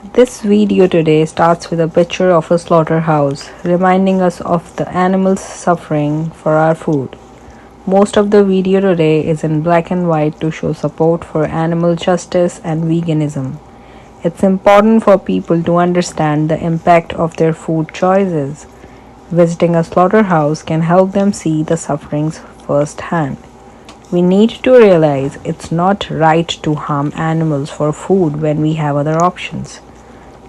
This video today starts with a picture of a slaughterhouse, reminding us of the animals suffering for our food. Most of the video today is in black and white to show support for animal justice and veganism. It's important for people to understand the impact of their food choices. Visiting a slaughterhouse can help them see the sufferings firsthand. We need to realize it's not right to harm animals for food when we have other options.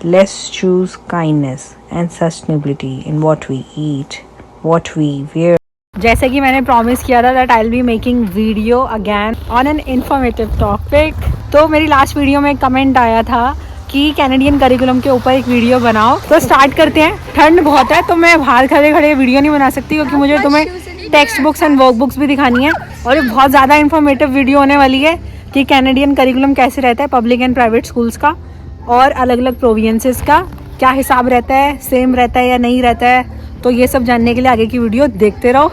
Let's choose kindness and sustainability in what we eat, what we wear. जैसे कि मैंने promise किया था that I will be making video again on an informative topic. तो मेरी last video में comment आया था कि कैनेडियन करिकुलम के ऊपर एक वीडियो बनाओ, तो स्टार्ट करते हैं। ठंड बहुत है तो मैं बाहर खड़े खड़े वीडियो नहीं बना सकती क्योंकि मुझे तुम्हें text books and work books भी दिखानी है और ये बहुत ज़्यादा इन्फॉर्मेटिव वीडियो होने वाली है कि कैनेडियन करिकुलम कैसे रहता है पब्लिक एंड प्राइवेट स्कूल्स का और अलग अलग प्रोविंसेस का क्या हिसाब रहता है, सेम रहता है या नहीं रहता है। तो ये सब जानने के लिए आगे की वीडियो देखते रहो।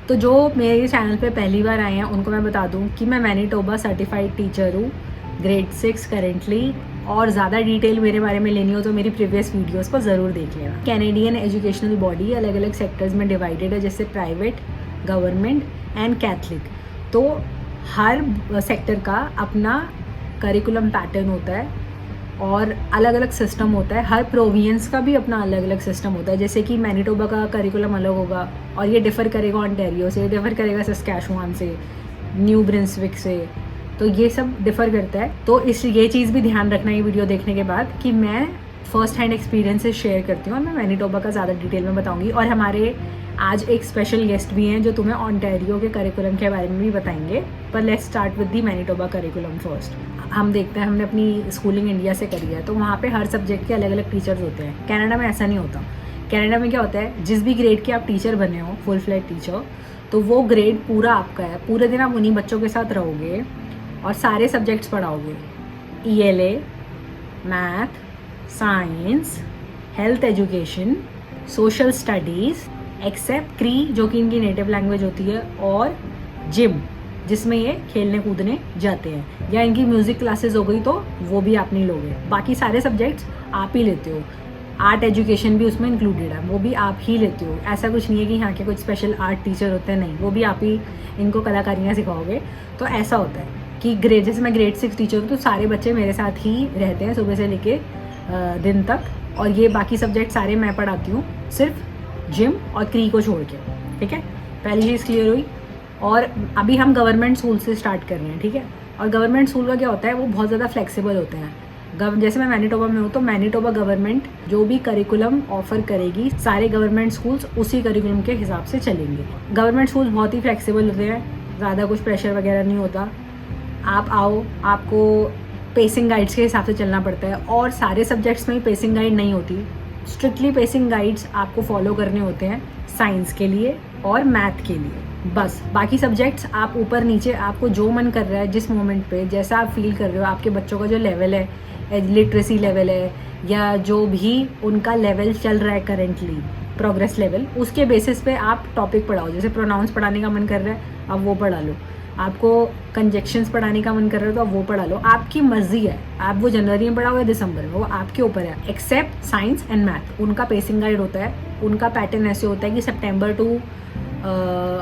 तो जो मेरे चैनल पे पहली बार आए हैं उनको मैं बता दूं कि मैं मैनीटोबा सर्टिफाइड टीचर हूँ, ग्रेड 6 करेंटली। और ज़्यादा डिटेल मेरे बारे में लेनी हो तो मेरी प्रीवियस वीडियोस को ज़रूर देख लेना। कैनेडियन एजुकेशनल बॉडी अलग अलग सेक्टर्स में डिवाइडेड है, जैसे प्राइवेट, गवर्नमेंट एंड कैथलिक। तो हर सेक्टर का अपना करिकुलम पैटर्न होता है और अलग अलग सिस्टम होता है। हर प्रोविंस का भी अपना अलग अलग सिस्टम होता है, जैसे कि मैनीटोबा का करिकुलम अलग होगा और ये डिफ़र करेगा ऑन्टेरियो से, डिफ़र करेगा सस्कैचुआन से, न्यू ब्रिंसविक से। तो ये सब डिफ़र करता है। तो ये चीज़ भी ध्यान रखना ये वीडियो देखने के बाद कि मैं फ़र्स्ट हैंड एक्सपीरियंसेस शेयर करती हूँ और मैं मैनीटोबा का ज़्यादा डिटेल में बताऊँगी। और हमारे आज एक स्पेशल गेस्ट भी हैं जो तुम्हें ऑन्टेरियो के करिकुलम के बारे में भी बताएंगे। पर let's start with the Manitoba curriculum first. हम देखते हैं, हमने अपनी स्कूलिंग इंडिया से करी है तो वहाँ पे हर सब्जेक्ट के अलग अलग टीचर्स होते हैं। कनाडा में ऐसा नहीं होता। कनाडा में क्या होता है, जिस भी ग्रेड के आप टीचर बने हो, फुल फ्लेज टीचर, तो वो ग्रेड पूरा आपका है। पूरे दिन आप उन्हीं बच्चों के साथ रहोगे और सारे सब्जेक्ट्स पढ़ाओगे। ELA, math, science, health education, social studies, except Cree जो कि इनकी नेटिव लैंग्वेज होती है, और जिम जिसमें ये खेलने कूदने जाते हैं, या इनकी म्यूज़िक क्लासेस हो गई तो वो भी आप नहीं लोगे। बाकी सारे सब्जेक्ट्स आप ही लेते हो। आर्ट एजुकेशन भी उसमें इंक्लूडेड है, वो भी आप ही लेते हो। ऐसा कुछ नहीं है कि यहाँ के कुछ स्पेशल आर्ट टीचर होते हैं, नहीं, वो भी आप ही इनको कलाकारियाँ सिखाओगे। तो ऐसा होता है कि जैसे मैं ग्रेड 6 टीचर हूँ तो सारे बच्चे मेरे साथ ही रहते हैं सुबह से लेके दिन तक। और ये बाकी सब्जेक्ट सारे मैं पढ़ाती हूँ, सिर्फ जिम और क्री को छोड़ के। ठीक है, पहली चीज़ क्लियर हुई। और अभी हम गवर्नमेंट स्कूल से स्टार्ट कर रहे हैं। ठीक है, और गवर्नमेंट स्कूल का क्या होता है, वो बहुत ज़्यादा फ्लेक्सिबल होते हैं। जैसे मैं मैनीटोबा में हूँ तो मैनीटोबा गवर्नमेंट जो भी करिकुलम ऑफर करेगी, सारे गवर्नमेंट स्कूल्स उसी करिकुलम के हिसाब से चलेंगे। गवर्नमेंट स्कूल्स बहुत ही फ्लेक्सिबल होते हैं, ज़्यादा कुछ प्रेशर वगैरह नहीं होता। आप आओ, आपको पेसिंग गाइड्स के हिसाब से चलना पड़ता है। और सारे सब्जेक्ट्स में ही पेसिंग गाइड नहीं होती, स्ट्रिक्टली पेसिंग गाइड्स आपको फॉलो करने होते हैं साइंस के लिए और मैथ के लिए, बस। बाकी सब्जेक्ट्स आप ऊपर नीचे, आपको जो मन कर रहा है, जिस मोमेंट पे जैसा आप फील कर रहे हो, आपके बच्चों का जो लेवल है, लिटरेसी लेवल है या जो भी उनका लेवल चल रहा है करेंटली, प्रोग्रेस लेवल, उसके बेसिस पे आप टॉपिक पढ़ाओ। जैसे प्रोनाउंस पढ़ाने का मन कर रहा है, आप वो पढ़ा लो। आपको कंजक्शंस पढ़ाने का मन कर रहा है तो आप वो पढ़ा लो। आपकी मर्जी है, आप वो जनवरी में पढ़ाओ या दिसंबर में, वो आपके ऊपर है। एक्सेप्ट साइंस एंड मैथ, उनका पेसिंग गाइड होता है। उनका पैटर्न ऐसे होता है कि September to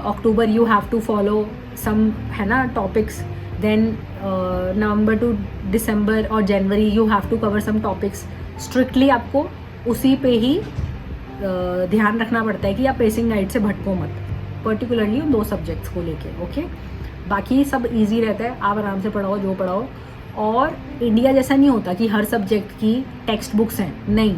October you have to follow some, है ना, topics. Then November to December और January you have to cover some topics. Strictly आपको उसी पे ही ध्यान रखना पड़ता है कि आप पेसिंग गाइड से भटको मत, पर्टिकुलरली उन 2 सब्जेक्ट्स को लेके। ओके, बाकी सब इजी रहता है, आप आराम से पढ़ाओ जो पढ़ाओ। और इंडिया जैसा नहीं होता कि हर सब्जेक्ट की टेक्स्ट बुक्स हैं, नहीं।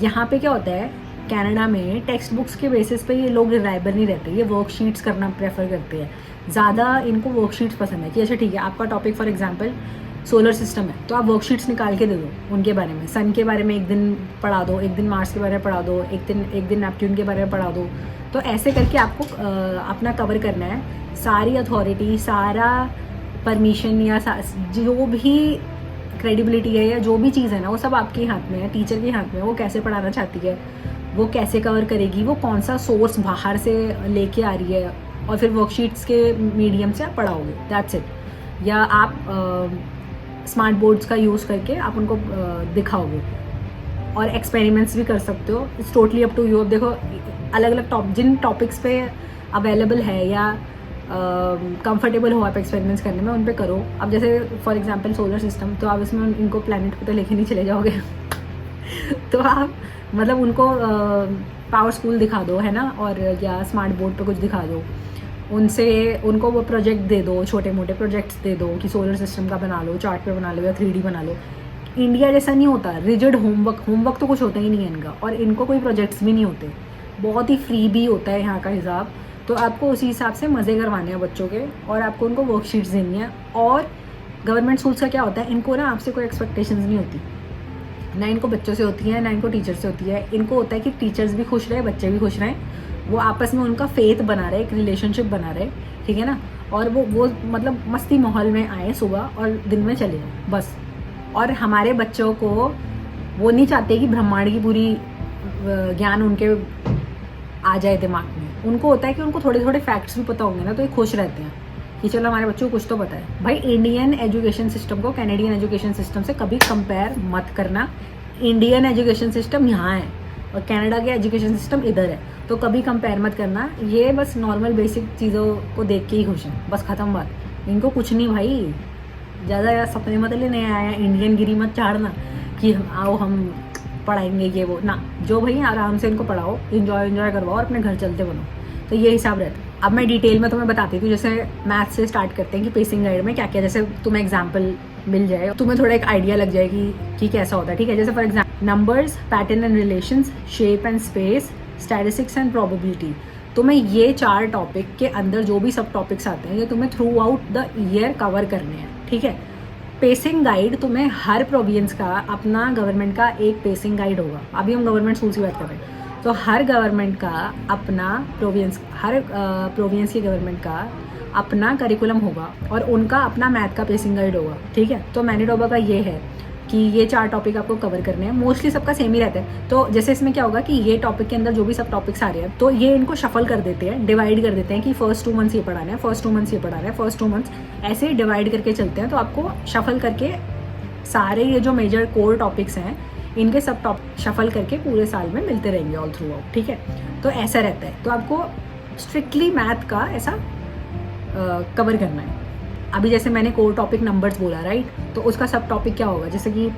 यहाँ पे क्या होता है, कनाडा में टेक्स्ट बुक्स के बेसिस पे ये लोग रिलायबल नहीं रहते, ये वर्कशीट्स करना प्रेफर करते हैं ज़्यादा। इनको वर्कशीट्स पसंद है कि अच्छा ठीक है, आपका topic for example solar system है, तो आप वर्कशीट्स निकाल के दे दो उनके बारे में, सन के बारे में एक दिन पढ़ा दो, एक दिन मार्स के बारे में पढ़ा दो, एक दिन नेपट्यून के बारे में पढ़ा दो। तो ऐसे करके आपको अपना कवर करना है। सारी अथॉरिटी, सारा परमिशन या जो भी क्रेडिबिलिटी है या जो भी चीज़ है ना, वो सब आपके हाथ में है, टीचर के हाथ में है। वो कैसे पढ़ाना चाहती है, वो कैसे कवर करेगी, वो कौन सा सोर्स बाहर से लेके आ रही है, और फिर वर्कशीट्स के मीडियम से आप पढ़ाओगे, दैट्स इट। या आप स्मार्ट बोर्ड्स का यूज़ करके आप उनको दिखाओगे, और एक्सपेरिमेंट्स भी कर सकते हो। It's totally up to you. अब देखो, अलग अलग जिन टॉपिक्स पे अवेलेबल है या कंफर्टेबल हो आप एक्सपेरिमेंट्स करने में, उन पे करो। अब जैसे फॉर एग्जांपल सोलर सिस्टम, तो आप इसमें इनको प्लैनेट पे तो लेके नहीं चले जाओगे तो आप मतलब उनको पावर स्कूल दिखा दो, है ना, और या स्मार्ट बोर्ड पे कुछ दिखा दो, उनको वो प्रोजेक्ट दे दो, छोटे मोटे प्रोजेक्ट्स दे दो कि सोलर सिस्टम का बना लो, चार्ट पे बना लो या 3D बना लो। इंडिया जैसा नहीं होता रिजिड होमवर्क तो कुछ होता ही नहीं है इनका, और इनको कोई प्रोजेक्ट्स भी नहीं होते, बहुत ही फ्री भी होता है यहाँ का हिसाब। तो आपको उसी हिसाब से मज़े करवाने हैं बच्चों के, और आपको उनको वर्कशीट्स देनी है। और गवर्नमेंट स्कूल्स का क्या होता है, इनको ना आपसे कोई एक्सपेक्टेशंस नहीं होती, ना इनको बच्चों से होती है, ना इनको टीचर से होती है। इनको होता है कि टीचर्स भी खुश रहे, बच्चे भी खुश रहें, वो आपस में उनका फेथ बना रहे, एक रिलेशनशिप बना रहे, ठीक है ना। और वो मतलब मस्ती माहौल में आए सुबह और दिन में चले जाए बस। और हमारे बच्चों को वो नहीं चाहते कि ब्रह्मांड की पूरी ज्ञान उनके आ जाए दिमाग में। उनको होता है कि उनको थोड़े थोड़े फैक्ट्स भी पता होंगे ना, तो ये खुश रहते हैं कि चलो हमारे बच्चों को कुछ तो पता है। भाई, इंडियन एजुकेशन सिस्टम को कैनेडियन एजुकेशन सिस्टम से कभी कंपेयर मत करना। इंडियन एजुकेशन सिस्टम यहाँ है और कनाडा के एजुकेशन सिस्टम इधर है, तो कभी कंपेयर मत करना। ये बस नॉर्मल बेसिक चीज़ों को देख के ही खुश हैं, बस ख़त्म बात। इनको कुछ नहीं भाई, ज़्यादा सपने मत लेने आया, इंडियन गिरी मत चाड़ना कि आओ हम पढ़ाएंगे ये वो ना। जो भाई आराम से इनको पढ़ाओ, इन्जॉय करवाओ और अपने घर चलते बनो। तो ये हिसाब रहता है। अब मैं डिटेल में तुम्हें बताती हूँ, जैसे मैथ से स्टार्ट करते हैं कि पेसिंग गाइड में क्या क्या, जैसे तुम्हें एग्जाम्पल मिल जाए, तुम्हें थोड़ा एक आइडिया लग जाए कि कैसा होता है, ठीक है। जैसे for example numbers, pattern and relations, shape and space, statistics and probability. तुम्हें ये 4 टॉपिक के अंदर जो भी सब टॉपिक्स आते हैं, ये तुम्हें through out the year cover करने हैं, ठीक है। पेसिंग गाइड तुम्हें हर प्रोविंस का अपना, गवर्नमेंट का एक पेसिंग गाइड होगा। अभी हम गवर्नमेंट स्कूल की बात कर रहे हैं, तो हर गवर्नमेंट का अपना हर प्रोविंस की गवर्नमेंट का अपना करिकुलम होगा और उनका अपना मैथ का पेसिंग गाइड होगा, ठीक है। तो मैनिटोबा का ये है कि ये 4 टॉपिक आपको कवर करने हैं। मोस्टली सबका सेम ही रहता है। तो जैसे इसमें क्या होगा कि ये टॉपिक के अंदर जो भी सब टॉपिक्स आ रहे हैं, तो ये इनको शफल कर देते हैं, डिवाइड कर देते हैं कि फर्स्ट 2 मंथ्स ये पढ़ाना है, फर्स्ट 2 मंथ्स ये पढ़ाना है, फर्स्ट 2 मंथ्स, ऐसे डिवाइड करके चलते हैं। तो आपको शफल करके सारे ये जो मेजर कोर टॉपिक्स हैं, इनके सब टॉपिक शफल करके पूरे साल में मिलते रहेंगे ऑल थ्रू आउट, ठीक है। तो ऐसा रहता है। तो आपको स्ट्रिक्टली मैथ का ऐसा कवर करना है। अभी जैसे मैंने कोर टॉपिक नंबर्स बोला, राइट, तो उसका सब टॉपिक क्या होगा, जैसे कि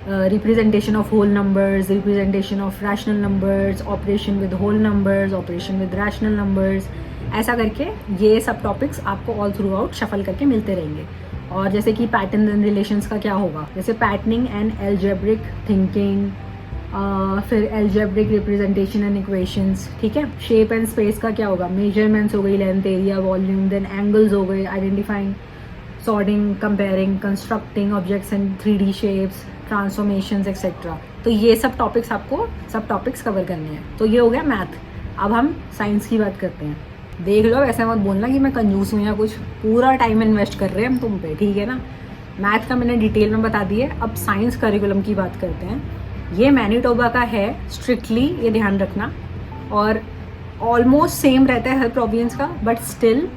representation of whole numbers, representation of rational numbers, operation with whole numbers, operation with rational numbers, ऐसा करके ये सब टॉपिक्स आपको ऑल थ्रू आउट शफल करके मिलते रहेंगे। और जैसे कि पैटर्न एंड रिलेशंस का क्या होगा, जैसे पैटर्निंग एंड एल्जेब्रिक थिंकिंग, फिर एल्जेब्रिक रिप्रेजेंटेशन एंड इक्वेशंस, ठीक है। शेप एंड स्पेस का क्या होगा, मेजरमेंट्स हो गई, length, area, volume, then angles हो गए, identifying, sorting, comparing, constructing objects in 3D shapes, transformations etcetera. तो ये सब टॉपिक्स आपको सब टॉपिक्स कवर करने हैं। तो ये हो गया मैथ। अब हम साइंस की बात करते हैं। देख लो, ऐसे मत बोलना कि मैं कंजूस हूँ या कुछ, पूरा टाइम इन्वेस्ट कर रहे हैं हम तुम पे, ठीक है ना। मैथ का मैंने डिटेल में बता दिया। अब साइंस करिकुलम की बात करते हैं। ये मैनिटोबा का है, स्ट्रिक्टली ये ध्यान रखना, और ऑलमोस्ट सेम रहता है हर प्रोविंस का, but still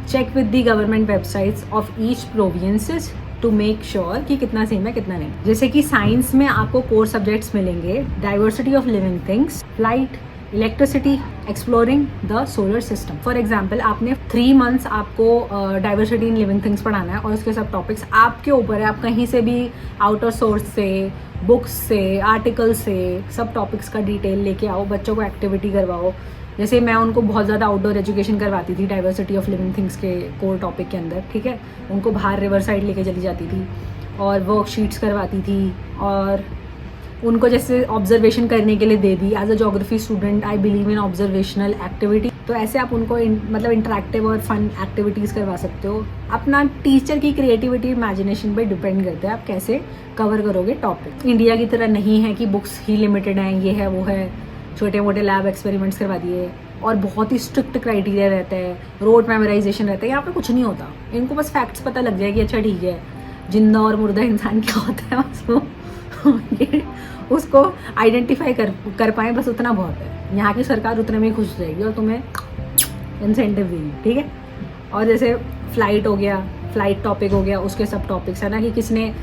check with the government websites of each provinces to make sure कि कितना सेम है कितना नहीं। जैसे कि साइंस में आपको कोर सब्जेक्ट्स मिलेंगे, diversity of living things, flight, electricity, exploring the solar system. For example, आपने 3 मंथ्स आपको डाइवर्सिटी इन लिविंग थिंग्स पढ़ाना है, और उसके सब टॉपिक्स आपके ऊपर है। आप कहीं से भी आउटर सोर्स से, बुक्स से, आर्टिकल से सब टॉपिक्स का डिटेल लेके आओ, बच्चों को एक्टिविटी करवाओ। जैसे मैं उनको बहुत ज़्यादा आउटडोर एजुकेशन करवाती थी डाइवर्सिटी ऑफ लिविंग थिंग्स के कोर टॉपिक के अंदर, ठीक है। उनको बाहर रिवर साइड लेके चली जाती थी, और वर्कशीट्स करवाती थी, और उनको जैसे ऑब्जर्वेशन करने के लिए दे दी। As a geography student I believe in observational activity, तो ऐसे आप उनको मतलब इंटरेक्टिव और फन एक्टिविटीज़ करवा सकते हो। अपना टीचर की क्रिएटिविटी इमेजिनेशन पे डिपेंड करता है आप कैसे कवर करोगे टॉपिक। इंडिया की तरह नहीं है कि बुक्स ही लिमिटेड हैं, ये है वो है, छोटे मोटे लैब एक्सपेरिमेंट्स करवा दिए और बहुत ही स्ट्रिक्ट क्राइटेरिया रहता है, रोड मेमोराइजेशन रहता है। यहाँ पे कुछ नहीं होता, इनको बस फैक्ट्स पता लग जाए कि अच्छा ठीक है जिंदा और मुर्दा इंसान क्या होता है, उसको आइडेंटिफाई कर पाए, बस उतना बहुत है। यहाँ की सरकार उतने में ही खुश रहेगी और तुम्हें इंसेंटिव देगी, ठीक है। और जैसे फ्लाइट हो गया, फ्लाइट टॉपिक हो गया, उसके सब टॉपिक्स है ना कि किसने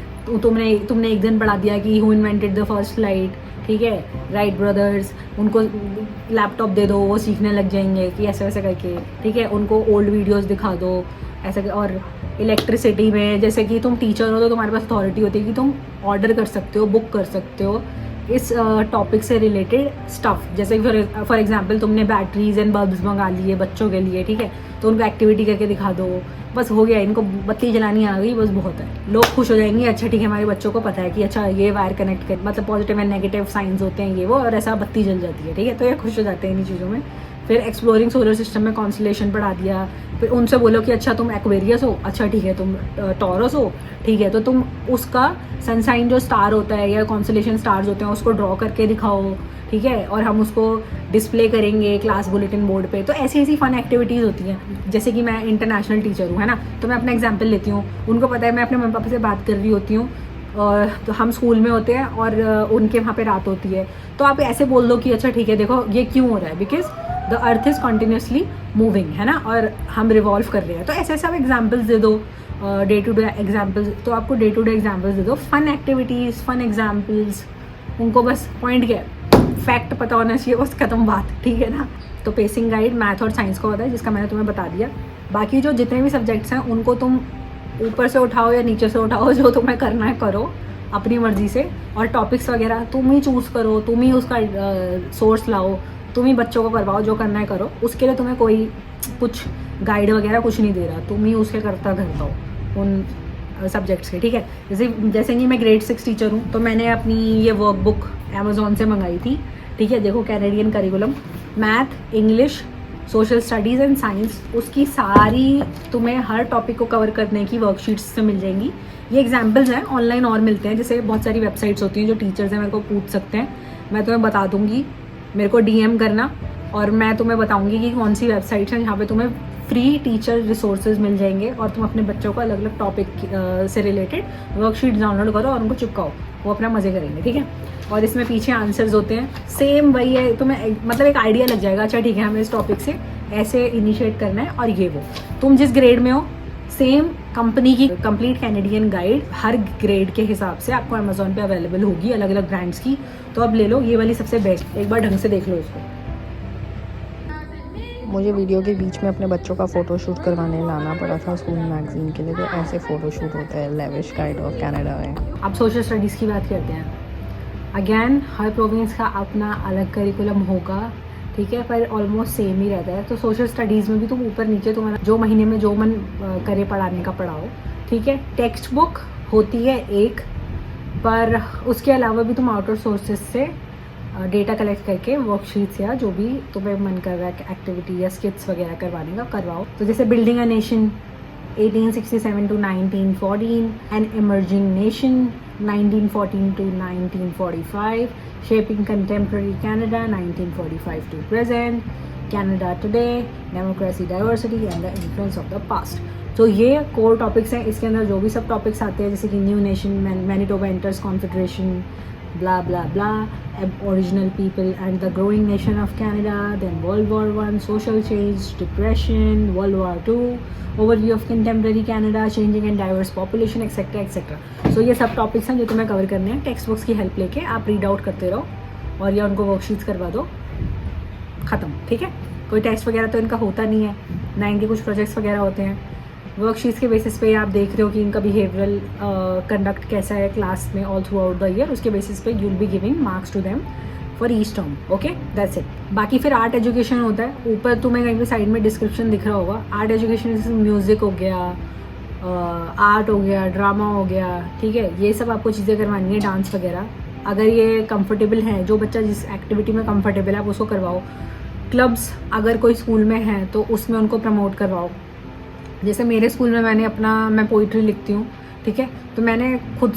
तुमने एक दिन पढ़ा दिया कि who invented the first flight, ठीक है, राइट ब्रदर्स। उनको लैपटॉप दे दो, वो सीखने लग जाएंगे कि ऐसे वैसे करके, ठीक है। उनको ओल्ड वीडियोस दिखा दो ऐसा। और इलेक्ट्रिसिटी में जैसे कि तुम टीचर हो तो तुम्हारे पास अथॉरिटी होती है कि तुम ऑर्डर कर सकते हो, बुक कर सकते हो इस टॉपिक से रिलेटेड स्टफ़। जैसे फॉर एग्जांपल तुमने बैटरीज एंड बल्ब्स मंगा लिए बच्चों के लिए, ठीक है, तो उनको एक्टिविटी करके दिखा दो, बस हो गया। इनको बत्ती जलानी आ गई, बस बहुत है, लोग खुश हो जाएंगे। अच्छा ठीक है, हमारे बच्चों को पता है कि अच्छा ये वायर कनेक्ट कर, मतलब पॉजिटिव एंड नेगेटिव साइंस होते हैं ये वो, और ऐसा बत्ती जल जाती है, ठीक है। तो ये खुश हो जाते हैं इन चीज़ों में। फिर एक्सप्लोरिंग सोलर सिस्टम में कॉन्स्टलेशन पढ़ा दिया। फिर उनसे बोलो कि अच्छा तुम एक्वेरियस हो, अच्छा ठीक है, तुम टॉरस हो, ठीक है, तो तुम उसका सनसाइन जो स्टार होता है या कॉन्स्टलेशन स्टार्स होते हैं उसको ड्रॉ करके दिखाओ, ठीक है, और हम उसको डिस्प्ले करेंगे क्लास बुलेटिन बोर्ड पे। तो ऐसी ऐसी फन एक्टिविटीज़ होती हैं। जैसे कि मैं इंटरनेशनल टीचर हूँ, है ना, तो मैं अपना एग्जाम्पल लेती हूँ। उनको पता है मैं अपने मम्मी पापा से बात कर रही होती हूँ, और तो हम स्कूल में होते हैं और उनके वहाँ पे रात होती है, तो आप ऐसे बोल दो कि अच्छा ठीक है देखो ये क्यों हो रहा है, because the earth is continuously moving, है ना, और हम रिवॉल्व कर रहे हैं। तो ऐसे सब एग्जाम्पल्स दे दो, डे टू डे एग्जाम्पल्स। तो आपको डे टू डे एग्जाम्पल्स दे दो, फन एक्टिविटीज़, फन एग्जाम्पल्स। उनको बस पॉइंट क्या है, फैक्ट पता होना चाहिए, बस खत्म बात, ठीक है ना। तो पेसिंग गाइड मैथ और साइंस का होता है, जिसका मैंने तुम्हें बता दिया। बाकी जो जितने भी सब्जेक्ट्स हैं उनको तुम ऊपर से उठाओ या नीचे से उठाओ, जो तुम्हें करना है करो अपनी मर्जी से। और टॉपिक्स वगैरह तुम ही चूज़ करो, तुम ही उसका सोर्स लाओ, तुम ही बच्चों को करवाओ, जो करना है करो। उसके लिए तुम्हें कोई कुछ गाइड वगैरह कुछ नहीं दे रहा, तुम ही उसके करता घरता हो उन सब्जेक्ट्स के, ठीक है। जैसे कि मैं ग्रेड 6 टीचर हूँ, तो मैंने अपनी ये वर्कबुक अमेज़ॉन से मंगाई थी, ठीक है। देखो Canadian curriculum, math, English, social studies and science, उसकी सारी तुम्हें हर टॉपिक को कवर करने की वर्कशीट्स से मिल जाएंगी। ये एग्जाम्पल्स हैं, ऑनलाइन और मिलते हैं, जैसे बहुत सारी वेबसाइट्स होती हैं जो टीचर्स हैं मेरे को पूछ सकते हैं, मैं तुम्हें बता दूंगी, मेरे को डीएम करना और मैं तुम्हें बताऊंगी कि कौन सी वेबसाइट्स हैं जहाँ पे तुम्हें फ्री टीचर रिसोर्सेज मिल जाएंगे और तुम अपने बच्चों को अलग अलग टॉपिक से रिलेटेड वर्कशीट डाउनलोड करो और उनको चिपकाओ, वो अपना मज़े करेंगे, ठीक है। और इसमें पीछे आंसर्स होते हैं, सेम वही है, तुम्हें मतलब एक आइडिया लग जाएगा, अच्छा ठीक है हमें इस टॉपिक से ऐसे इनिशिएट करना है। और ये वो तुम जिस ग्रेड में हो, सेम कंपनी की कंप्लीट कैनेडियन गाइड हर ग्रेड के हिसाब से आपको अमेज़ॉन पे अवेलेबल होगी, अलग अलग ब्रांड्स की। तो अब ले लो, ये वाली सबसे बेस्ट, एक बार ढंग से देख लो इसको। मुझे वीडियो के बीच में अपने बच्चों का फ़ोटोशूट करवाने लाना पड़ा था स्कूल मैगजीन के लिए, तो ऐसे फ़ोटोशूट होता है लेविश गाइड ऑफ कनाडा में। अब सोशल स्टडीज़ की बात करते हैं। अगेन हर प्रोविंस का अपना अलग करिकुलम होगा, ठीक है, पर ऑलमोस्ट सेम ही रहता है। तो सोशल स्टडीज़ में भी तुम ऊपर नीचे तुम्हारा जो महीने में जो मन करे पढ़ाने का पढ़ाओ, ठीक है। टेक्स्ट बुक होती है एक, पर उसके अलावा भी तुम आउटर सोर्सेज से डेटा कलेक्ट करके वर्कशीट्स या जो भी तुम्हें मन कर रहा है एक्टिविटी या स्किट्स वगैरह करवाने का करवाओ। तो जैसे building a nation 1867 to 1914, an emerging nation 1914 to 1945, shaping contemporary Canada 1945 to present, Canada today, democracy, diversity and the influence of the past। तो ये कोर टॉपिक्स हैं। इसके अंदर जो भी सब टॉपिक्स आते हैं जैसे कि new nation, Manitoba enters confederation, blah blah blah, Aboriginal people and the growing nation of Canada, then World War I, social change, depression, World War II, overview of contemporary Canada, changing and diverse population, etc etc। so ये सब topics हैं जो तुम्हें cover करने हैं। Text books की help लेके आप रीड आउट करते रहो और या उनको वर्कशीट्स करवा दो, ख़त्म, ठीक है। कोई टेस्ट वगैरह तो इनका होता नहीं है, ना इनके कुछ प्रोजेक्ट्स वगैरह होते हैं। वर्कशीट्स के बेसिस पे आप देख रहे हो कि इनका बिहेवियरल कंडक्ट कैसा है क्लास में all throughout the year, उसके बेसिस पे you will be giving marks to them for each term, okay that's it. बाकी फिर आर्ट एजुकेशन होता है, ऊपर तुम्हें कहीं पे साइड में डिस्क्रिप्शन दिख रहा होगा। आर्ट एजुकेशन जैसे म्यूज़िक हो गया, आर्ट हो गया, ड्रामा हो गया, ठीक है, ये सब आपको चीज़ें करवानी है, डांस वगैरह। अगर ये कंफर्टेबल है, जो बच्चा जिस एक्टिविटी में कंफर्टेबल है आप उसको करवाओ। क्लब्स अगर कोई स्कूल में है तो उसमें उनको प्रमोट करवाओ। जैसे मेरे स्कूल में मैं पोइट्री लिखती हूँ, ठीक है, तो मैंने खुद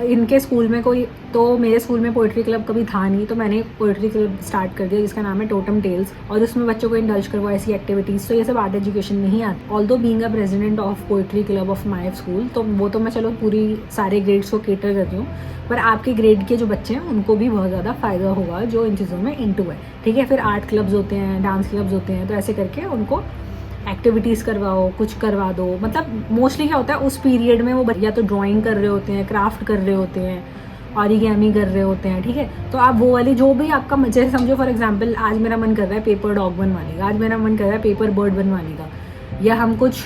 इनके स्कूल में मेरे स्कूल में पोइट्री क्लब कभी था नहीं, तो मैंने पोइट्री क्लब स्टार्ट कर दिया जिसका नाम है टोटम टेल्स, और उसमें बच्चों को इंडल्ज करवाओ ऐसी एक्टिविटीज़। तो ये सब आर्ट एजुकेशन में ही आता। Although being a president of poetry club of my school, तो वो तो मैं चलो पूरी सारे ग्रेड्स को केटर करती हूँ, पर आपके ग्रेड के जो बच्चे हैं उनको भी बहुत ज़्यादा फ़ायदा होगा जो इन चीज़ों में इंटू है, ठीक है। फिर आर्ट क्लब्स होते हैं, डांस क्लब्स होते हैं, तो ऐसे करके उनको एक्टिविटीज़ करवाओ, कुछ करवा दो। मतलब मोस्टली क्या होता है उस पीरियड में वो या तो ड्राइंग कर रहे होते हैं, क्राफ्ट कर रहे होते हैं, ऑरिगेमी कर रहे होते हैं, ठीक है। तो आप वो वाली जो भी आपका, जैसे समझो फॉर एग्जांपल आज मेरा मन कर रहा है पेपर डॉग बनवाने का, आज मेरा मन कर रहा है पेपर बर्ड बनवाने का, या हम कुछ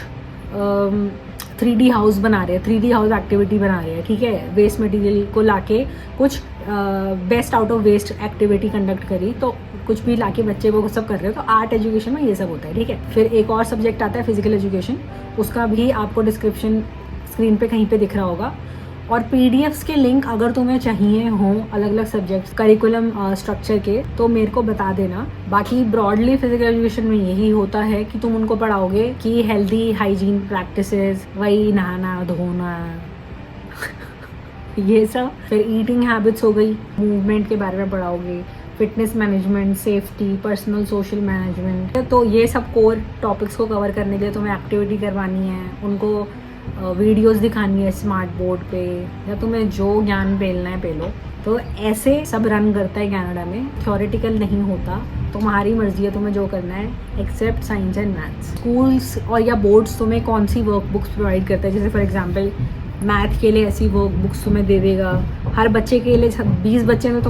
3D हाउस बना रहे हैं, 3D हाउस एक्टिविटी बना रहे हैं, ठीक है, वेस्ट मटेरियल को लाके कुछ best out of waste activity conduct करी, तो कुछ भी लाके बच्चे वो सब कर रहे हो, तो आर्ट एजुकेशन में ये सब होता है, ठीक है। फिर एक और सब्जेक्ट आता है फिजिकल एजुकेशन, उसका भी आपको डिस्क्रिप्शन स्क्रीन पे कहीं पे दिख रहा होगा। और पीडीएफ्स के लिंक अगर तुम्हें चाहिए हो अलग अलग सब्जेक्ट्स करिकुलम स्ट्रक्चर के, तो मेरे को बता देना। बाकी ब्रॉडली फिजिकल एजुकेशन में यही होता है कि तुम उनको पढ़ाओगे कि हेल्दी हाइजीन प्रैक्टिसेस, वही नहाना धोना ये सब। फिर ईटिंग हैबिट्स हो गई, मूवमेंट के बारे में पढ़ाओगे, fitness management, safety, personal social management. तो ये सब कोर टॉपिक्स को कवर करने के लिए तुम्हें एक्टिविटी करवानी है, उनको वीडियोस दिखानी है स्मार्ट बोर्ड पे, या तुम्हें जो ज्ञान पेलना है पेलो। तो ऐसे सब रन करता है कनाडा में, थ्योरेटिकल नहीं होता, तुम्हारी मर्जी है तुम्हें जो करना है, except science and maths. Schools और या बोर्ड्स तुम्हें कौन सी वर्क बुक्स प्रोवाइड करता है, जैसे फॉर एग्जांपल मैथ के लिए ऐसी वर्क बुक्स तुम्हें दे देगा, हर बच्चे के लिए 20 बच्चे हैं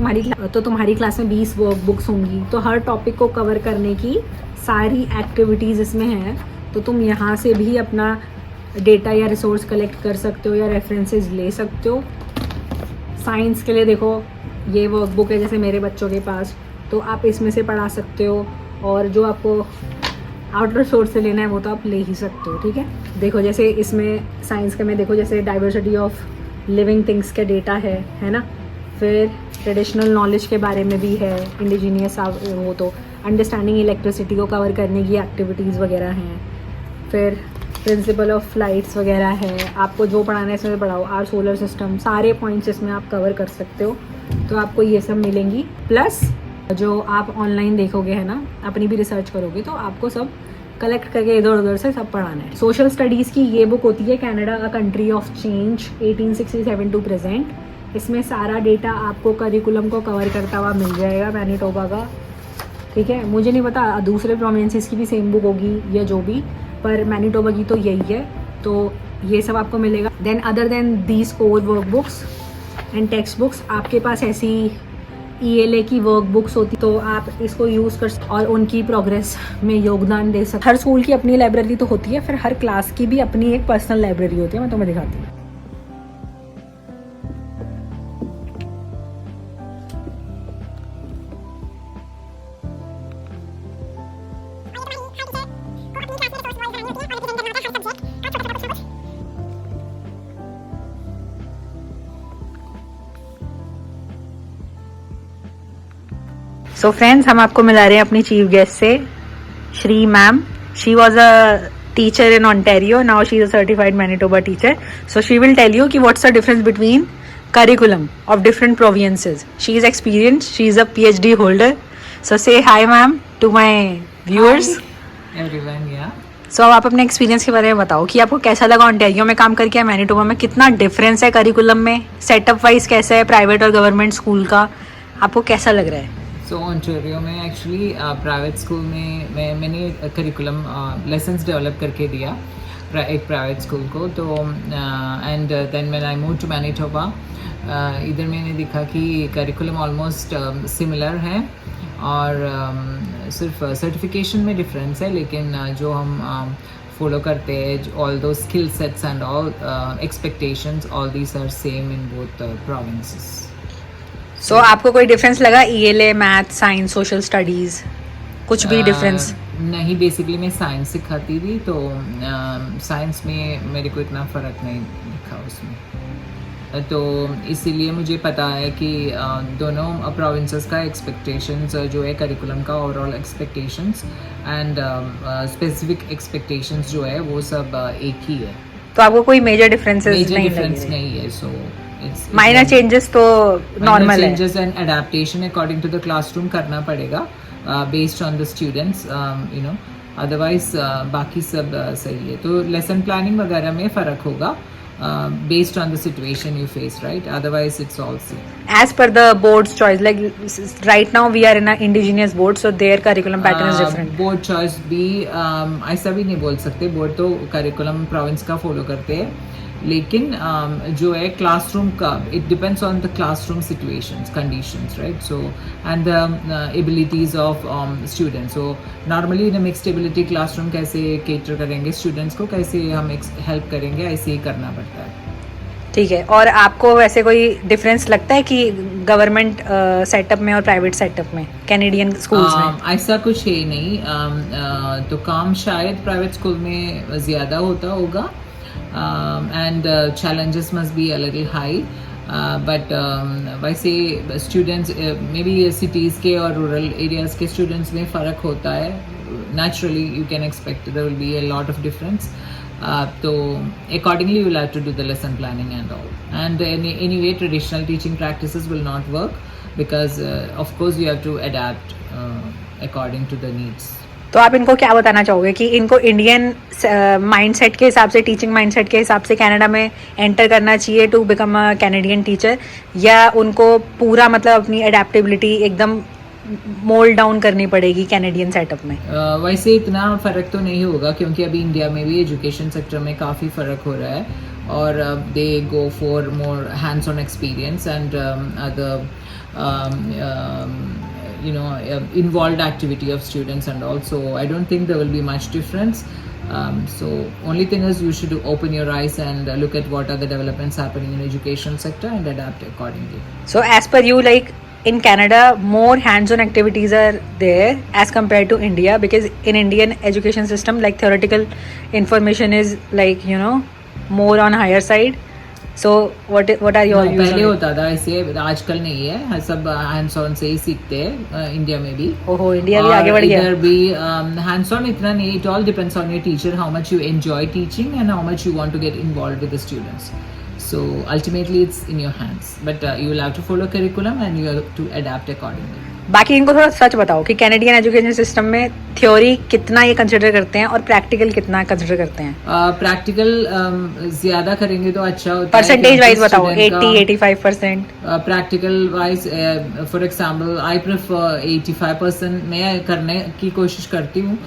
तो तुम्हारी क्लास में 20 वर्क बुक्स होंगी, तो हर टॉपिक को कवर करने की सारी एक्टिविटीज़ इसमें हैं। तो तुम यहाँ से भी अपना डेटा या रिसोर्स कलेक्ट कर सकते हो या रेफरेंसेस ले सकते हो। साइंस के लिए देखो ये वर्क बुक है जैसे मेरे बच्चों के पास, तो आप इसमें से पढ़ा सकते हो, और जो आपको आउटर सोर्स से लेना है वो तो आप ले ही सकते हो, ठीक है। देखो जैसे इसमें साइंस के में देखो जैसे डाइवर्सिटी ऑफ लिविंग थिंग्स का डेटा है ना। फिर ट्रेडिशनल नॉलेज के बारे में भी है, इंडिजीनियस वो तो अंडरस्टैंडिंग इलेक्ट्रिसिटी को कवर करने की एक्टिविटीज़ वगैरह हैं। फिर प्रिंसिपल ऑफ फ्लाइट्स वगैरह है, आपको जो पढ़ाना है इसमें पढ़ाओ। आर सोलर सिस्टम, सारे पॉइंट्स इसमें आप कवर कर सकते हो, तो आपको ये सब मिलेंगी। प्लस जो आप ऑनलाइन देखोगे है ना, अपनी भी रिसर्च करोगे, तो आपको सब कलेक्ट करके इधर उधर से सब पढ़ाना है। सोशल स्टडीज़ की ये बुक होती है Canada a country of change 1867 to present. इसमें सारा डेटा आपको करिकुलम को कवर करता हुआ मिल जाएगा मैनिटोबा का, ठीक है। मुझे नहीं पता दूसरे प्रोविंसेस की भी सेम बुक होगी या जो भी, पर मैनिटोबा की तो यही है, तो ये सब आपको मिलेगा। Then other than these core workbooks and textbooks, आपके पास ऐसी ELA की वर्क बुक्स होती, तो आप इसको यूज़ कर और उनकी प्रोग्रेस में योगदान दे सकते। हर स्कूल की अपनी लाइब्रेरी तो होती है, फिर हर क्लास की भी अपनी एक पर्सनल लाइब्रेरी होती है, मैं तुम्हें दिखाती हूँ। सो फ्रेंड्स, हम आपको मिला रहे हैं अपनी चीफ गेस्ट से, Shri ma'am. She was a teacher in Ontario, now she is a certified Manitoba teacher. So she will tell you कि what's the difference between curriculum of different provinces. She is experienced, she is a PhD holder. So say hi ma'am to my viewers. Hi everyone, yeah. So अब आप अपने experience के बारे में बताओ कि आपको कैसा लगा ओंटारियो में काम करके, मैनिटोबा में कितना डिफरेंस है करिकुलम में, सेटअप वाइज कैसा है प्राइवेट और गवर्नमेंट स्कूल का, आपको कैसा लग रहा है? सो ओंटारियो में एक्चुअली प्राइवेट स्कूल में मैंने करिकुलम लेसन्स डेवलप करके दिया एक प्राइवेट स्कूल को, तो and then when I move to Manitoba, इधर मैंने देखा कि करिकुलम ऑलमोस्ट सिमिलर है, और सिर्फ सर्टिफिकेशन में डिफरेंस है, लेकिन जो हम फॉलो करते हैं all those skill sets and all expectations, all these are same in both provinces. So आपको कोई डिफरेंस लगा ELA, math, science, social studies, कुछ भी डिफरेंस? नहीं, बेसिकली मैं साइंस सिखाती थी, तो साइंस में मेरे को इतना फ़र्क नहीं दिखा उसमें। तो इसीलिए मुझे पता है कि दोनों प्रोविंसेस का एक्सपेक्टेशंस जो है करिकुलम का, overall expectations and specific expectations जो है वो सब एक ही है। तो आपको कोई मेजर डिफरेंसेस मेजर नहीं डिफरेंस लगे? नहीं है, सो इट्स माइनर चेंजेस तो नॉर्मल है। Changes and adaptation according to the classroom करना पड़ेगा based on the students, you know, otherwise बाकी सब सही है। तो लेसन प्लानिंग वगैरह में फ़र्क होगा based on the situation you face, right? Otherwise it's all same. As per the board's choice, like right now we are in an indigenous board, so their curriculum pattern is different. Board choice भी ऐसा भी नहीं बोल सकते, board तो curriculum province का follow करते हैं, लेकिन जो है क्लासरूम का, it depends on the classroom situations, conditions, right? So and the abilities of students. So normally in mixed ability classroom कैसे केटर करेंगे स्टूडेंट्स को, कैसे हम हेल्प करेंगे, ऐसे ही करना पड़ता है। ठीक है। और आपको वैसे कोई डिफरेंस लगता है कि गवर्नमेंट सेटअप में और प्राइवेट सेटअप में कैनेडियन स्कूल्स में? ऐसा कुछ है नहीं, तो काम शायद प्राइवेट स्कूल में ज़्यादा होता होगा, and challenges must be a little high, but वैसे students maybe cities के और rural areas के students में फ़र्क होता है। Naturally you can expect there will be a lot of difference, so accordingly you will have to do the lesson planning and all, and anyway traditional teaching practices will not work because of course you have to adapt according to the needs. तो आप इनको क्या बताना चाहोगे कि इनको Indian mindset के हिसाब से, टीचिंग माइंडसेट के हिसाब से कनाडा में एंटर करना चाहिए to become a Canadian teacher, या उनको पूरा मतलब अपनी अडेप्टेबिलिटी एकदम मोल्ड डाउन करनी पड़ेगी कैनेडियन सेटअप में? वैसे इतना फ़र्क तो नहीं होगा, क्योंकि अभी इंडिया में भी एजुकेशन सेक्टर में काफ़ी फ़र्क हो रहा है, और they go for more hands on experience and other you know, involved activity of students and all, so I don't think there will be much difference. So only thing is you should open your eyes and look at what are the developments happening in education sector and adapt accordingly. So as per you, like in Canada more hands-on activities are there as compared to India, because in Indian education system like theoretical information is like, you know, more on higher side. So what are your views? पहले होता था ऐसे, आजकल नहीं है, सब hands on से ही सीखते हैं इंडिया में भी। ओहो, इंडिया भी आगे बढ़ गया। इधर भी हैंड्स ऑन इतना नहीं, it all depends on your teacher, how much you enjoy teaching and how much you want to get involve with the students. So ultimately it's in your hands, but you will have to follow curriculum and you have to adapt accordingly. बाकी इनको थोड़ा सच बताओ कि Canadian education system में theory कितना ये consider करते हैं और प्रैक्टिकल कितना कंसिडर करते हैं? प्रैक्टिकल ज़्यादा करेंगे तो अच्छा होता है। परसेंटेज वाइज बताओ, 80-85%? Practical wise for example I prefer 85% मैं करने की कोशिश करती हूँ,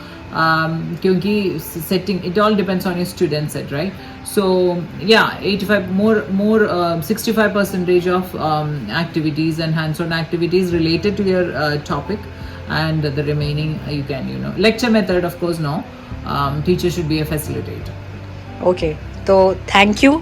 क्योंकि setting it all depends on your student set, right? So yeah, 85 more 65% of activities and hands-on activities related to your topic, and the remaining you can, you know, lecture method of course no, teacher should be a facilitator. Okay, तो thank you,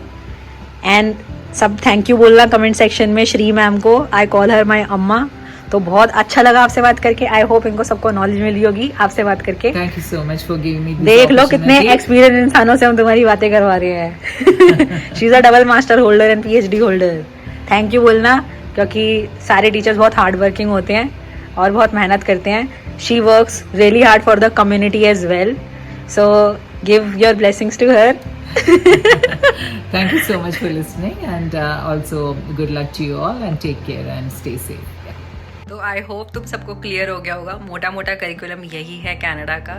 and सब thank you बोलना comment section में Shri ma'am को। I call her माई अम्मा। तो बहुत अच्छा लगा आपसे बात करके। आई होप इनको सबको नॉलेज मिली होगी आपसे बात करके। Thank you so much for giving me this देख लो कितने एक्सपीरियंस इंसानों से हम तुम्हारी बातें करवा रहे हैं। She is a double master holder and PhD holder. Thank you बोलना, क्योंकि सारे टीचर्स बहुत हार्ड वर्किंग होते हैं और बहुत मेहनत करते हैं। She works really hard for the community as well, so give your blessings to her. Thank you so much for listening, and also good luck to you all, and take care and stay safe. तो I hope तुम सबको clear हो गया होगा। मोटा मोटा curriculum यही है कनाडा का।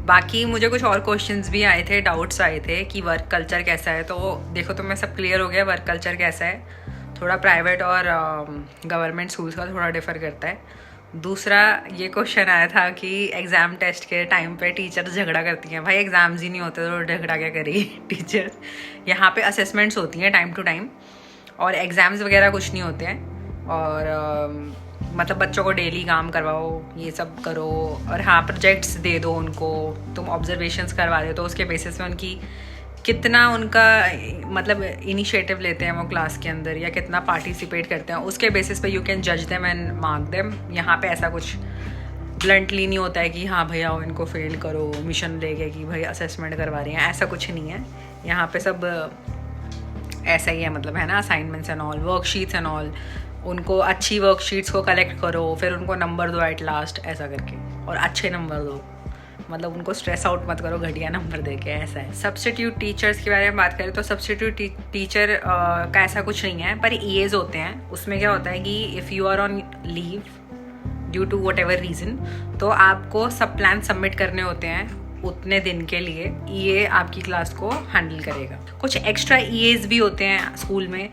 बाकी मुझे कुछ और क्वेश्चंस भी आए थे, डाउट्स आए थे कि वर्क कल्चर कैसा है। तो देखो तुम्हें सब क्लियर हो गया वर्क कल्चर कैसा है। थोड़ा प्राइवेट और गवर्नमेंट स्कूल्स का थोड़ा डिफ़र करता है। दूसरा ये क्वेश्चन आया था कि एग्ज़ाम टेस्ट के टाइम पे टीचर्स झगड़ा करती हैं। भाई एग्ज़ाम्स ही नहीं होते तो झगड़ा क्या करेगी टीचर्स। यहाँ पे असेसमेंट्स होती हैं टाइम टू टाइम, और एग्ज़ाम्स वगैरह कुछ नहीं होते हैं। और मतलब बच्चों को डेली काम करवाओ, ये सब करो, और हाँ प्रोजेक्ट्स दे दो उनको, तुम ऑब्जर्वेशंस करवा दो, तो उसके बेसिस में उनकी कितना उनका मतलब इनिशिएटिव लेते हैं वो क्लास के अंदर, या कितना पार्टिसिपेट करते हैं, उसके बेसिस पे यू कैन जज देम एंड मार्क देम। यहाँ पे ऐसा कुछ ब्लंटली नहीं होता है कि हाँ भैया इनको फेल करो, मिशन लेके कि भाई असेसमेंट करवा रही हैं, ऐसा कुछ नहीं है। यहाँ पे सब ऐसा ही है, मतलब है ना, assignments and all, worksheets and all. उनको अच्छी वर्कशीट्स को कलेक्ट करो, फिर उनको नंबर दो एट लास्ट, ऐसा करके, और अच्छे नंबर दो, मतलब उनको स्ट्रेस आउट मत करो घटिया नंबर दे के, ऐसा है। सब्स्टिट्यूट टीचर्स के बारे में बात करें तो सब्स्टिट्यूट टीचर का ऐसा कुछ नहीं है, पर ईएज होते हैं। उसमें क्या होता है कि if you are on leave due to whatever reason, तो आपको सब प्लान सबमिट करने होते हैं उतने दिन के लिए। ईए आपकी क्लास को हैंडल करेगा। कुछ एक्स्ट्रा ईएज भी होते हैं स्कूल में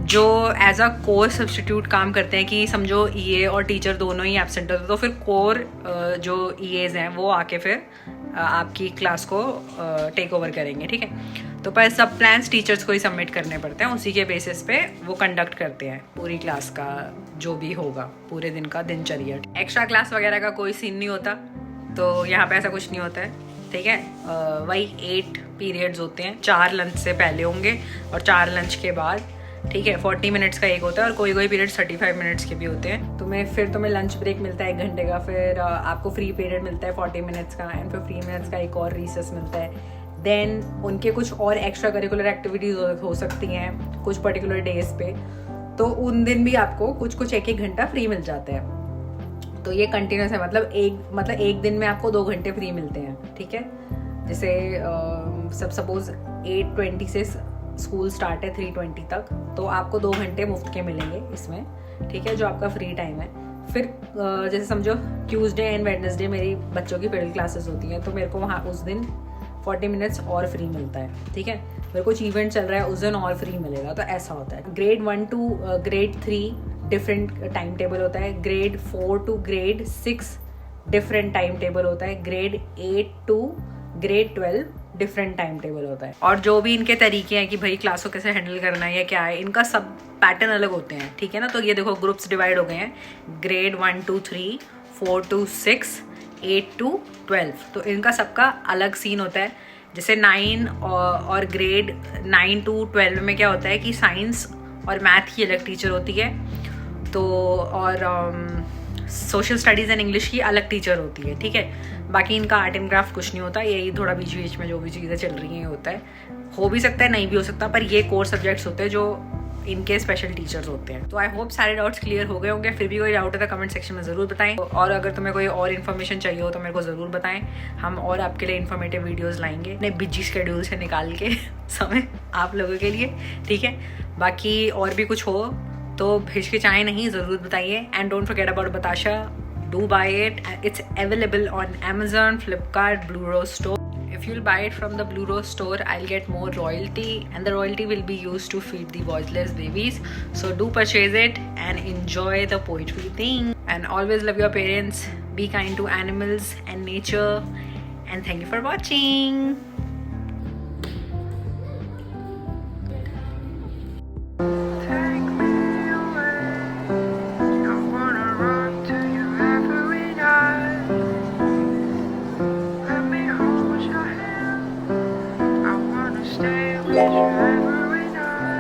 जो एज अ कोर सब्स्टिट्यूट काम करते हैं, कि समझो ईए और टीचर दोनों ही एब्सेंट होते, तो फिर कोर जो ईएज हैं वो आके फिर आपकी क्लास को टेक ओवर करेंगे, ठीक है। तो पर सब प्लान्स टीचर्स को ही सबमिट करने पड़ते हैं, उसी के बेसिस पे वो कंडक्ट करते हैं पूरी क्लास का जो भी होगा, पूरे दिन का दिनचर्या। एक्स्ट्रा क्लास वगैरह का कोई सीन नहीं होता, तो यहाँ पे ऐसा कुछ नहीं होता है, ठीक है। वही 8 पीरियड्स होते हैं, 4 लंच से पहले होंगे और 4 लंच के बाद, ठीक है। 40 मिनट्स का एक होता है और कोई पीरियड 35 मिनट्स के भी होते हैं। तुम्हें लंच ब्रेक मिलता है 1 घंटे का, फिर आपको फ्री पीरियड मिलता है 40 मिनट्स का, एंड फिर 3 मिनट्स का एक और रिसेस मिलता है। देन उनके कुछ और एक्स्ट्रा करिकुलर एक्टिविटीज़ हो सकती हैं कुछ पर्टिकुलर डेज पे, तो उन दिन भी आपको कुछ 1-1 घंटा फ्री मिल जाता है। तो ये कंटिन्यूस है, मतलब एक दिन में आपको 2 घंटे फ्री मिलते हैं, ठीक है। जैसे सब सपोज 8:20 से स्कूल स्टार्ट है 3:20 तक, तो आपको 2 घंटे मुफ्त के मिलेंगे इसमें, ठीक है, जो आपका फ्री टाइम है। फिर जैसे समझो ट्यूसडे एंड वेडनेसडे मेरी बच्चों की पेडल क्लासेस होती हैं, तो मेरे को वहाँ उस दिन 40 मिनट्स और फ्री मिलता है, ठीक है। मेरे कुछ इवेंट चल रहा है उस दिन और फ्री मिलेगा, तो ऐसा होता है। Grade 1 to grade 3 different time table होता है, grade 4 to grade 6 different time table होता है, grade 8 to grade 12 different time table होता है। और जो भी इनके तरीके हैं कि भाई क्लास को कैसे हैंडल करना है या क्या है, इनका सब पैटर्न अलग होते हैं, ठीक है ना। तो ये देखो ग्रुप्स डिवाइड हो गए हैं, ग्रेड 1 टू 3, 4 टू 6, 8 टू 12, तो इनका सबका अलग सीन होता है। जैसे 9 और ग्रेड 9 टू 12 में क्या होता है कि साइंस और मैथ की अलग टीचर होती है, तो और सोशल स्टडीज़ एंड इंग्लिश की अलग टीचर होती है, ठीक है। बाकी इनका आर्ट एंड क्राफ्ट कुछ नहीं होता, यही थोड़ा बीच बीच में जो भी चीज़ें चल रही हैं होता है, हो भी सकता है नहीं भी हो सकता, पर ये कोर सब्जेक्ट्स होते हैं जो इनके स्पेशल टीचर्स होते हैं। तो आई होप सारे डाउट्स क्लियर हो गए होंगे। फिर भी कोई डाउट है तो कमेंट सेक्शन में ज़रूर बताएं, और अगर तुम्हें कोई और इन्फॉर्मेशन चाहिए हो तो मेरे को ज़रूर बताएं, हम और आपके लिए इन्फॉर्मेटिव वीडियोज़ लाएंगे अपने बिजी शेड्यूल से निकाल के समय आप लोगों के लिए, ठीक है। बाकी और भी कुछ हो तो हिचकिचाएं नहीं, ज़रूर बताइए। And don't forget about batasha, do buy it. It's available on Amazon, Flipkart, Blue Rose store. If you'll buy it from the Blue Rose store, I'll get more royalty, and the royalty will be used to feed the voiceless babies. So do purchase it and enjoy the poetry thing. And always love your parents, be kind to animals and nature, and thank you for watching.